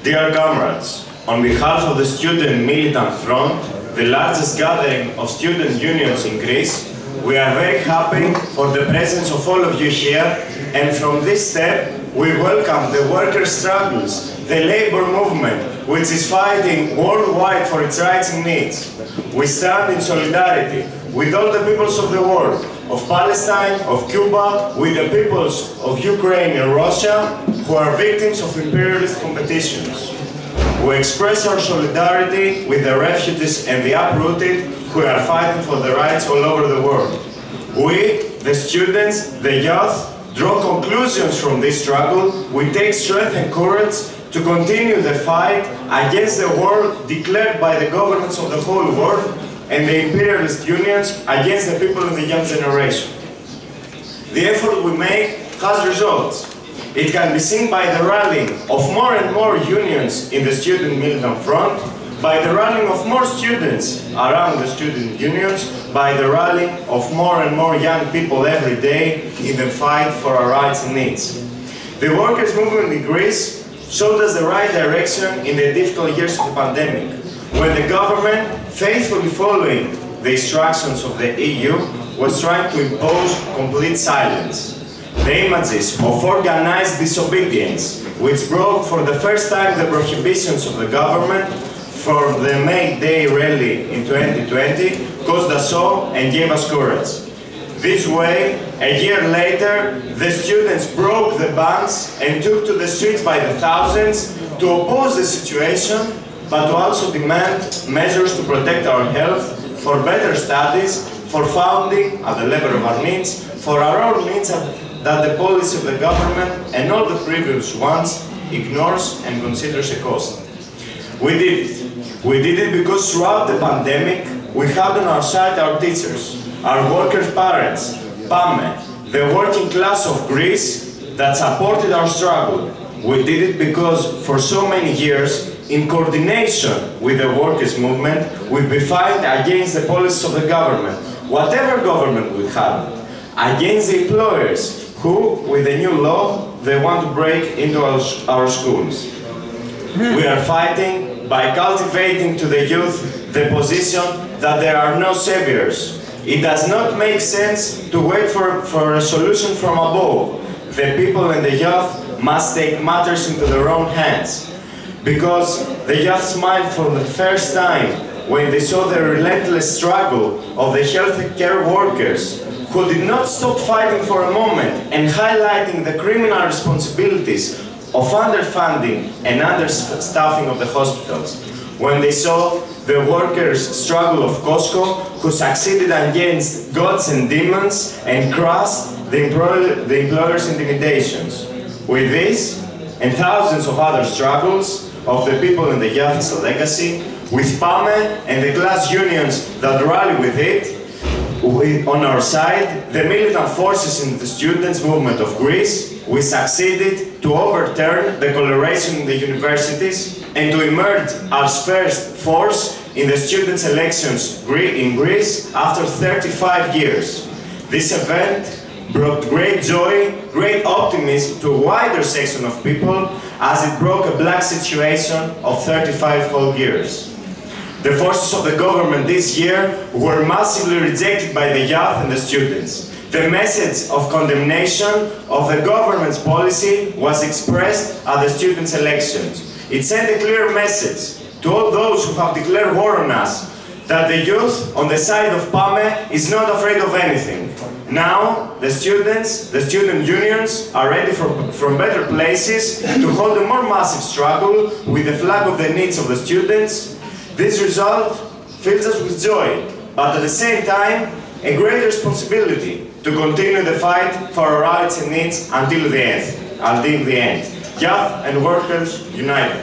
Dear comrades, on behalf of the Student Militant Front, the largest gathering of student unions in Greece, we are very happy for the presence of all of you here, and from this step we welcome the workers' struggles, the labor movement, which is fighting worldwide for its rights and needs. We stand in solidarity with all the peoples of the world, of Palestine, of Cuba, with the peoples of Ukraine and Russia, who are victims of imperialist competitions. We express our solidarity with the refugees and the uprooted who are fighting for their rights all over the world. We, the students, the youth, draw conclusions from this struggle. We take strength and courage to continue the fight against the war declared by the governments of the whole world and the imperialist unions against the people in the young generation. The effort we make has results. It can be seen by the rallying of more and more unions in the Student Militant Front, by the rallying of more students around the student unions, by the rallying of more and more young people every day in the fight for our rights and needs. The workers' movement in Greece showed us the right direction in the difficult years of the pandemic, when the government, faithfully following the instructions of the EU, was trying to impose complete silence. The images of organized disobedience, which broke for the first time the prohibitions of the government for the May Day rally in 2020, caused us awe and gave us courage. This way, a year later, the students broke the bans and took to the streets by the thousands to oppose the situation, but to also demand measures to protect our health, for better studies, for funding at the level of our needs, for our own needs that the policy of the government and all the previous ones ignores and considers a cost. We did it. We did it because throughout the pandemic, we had on our side our teachers, our workers' parents, PAME, the working class of Greece that supported our struggle. We did it because for so many years, in coordination with the workers' movement, we've been fighting against the policies of the government, whatever government we have, against the employers who, with the new law, they want to break into our schools. We are fighting by cultivating to the youth the position that there are no saviors. It does not make sense to wait for a solution from above. The people and the youth must take matters into their own hands. Because the youth smiled for the first time when they saw the relentless struggle of the healthcare workers, who did not stop fighting for a moment and highlighting the criminal responsibilities of underfunding and understaffing of the hospitals. When they saw the workers' struggle of Costco, who succeeded against gods and demons and crushed the employers' intimidations. With this, and thousands of other struggles of the people in the youth as a legacy, with PAME and the class unions that rally with it, on our side, the militant forces in the students' movement of Greece, we succeeded to overturn the coloration in the universities and to emerge as first force in the students' elections in Greece after 35 years. This event brought great joy, great optimism to a wider section of people as it broke a black situation of 35 whole years. The forces of the government this year were massively rejected by the youth and the students. The message of condemnation of the government's policy was expressed at the students' elections. It sent a clear message to all those who have declared war on us that the youth on the side of PAME is not afraid of anything. Now, the students, the student unions are ready from better places to hold a more massive struggle with the flag of the needs of the students. This result fills us with joy, but at the same time, a great responsibility to continue the fight for our rights and needs until the end. Youth and workers united.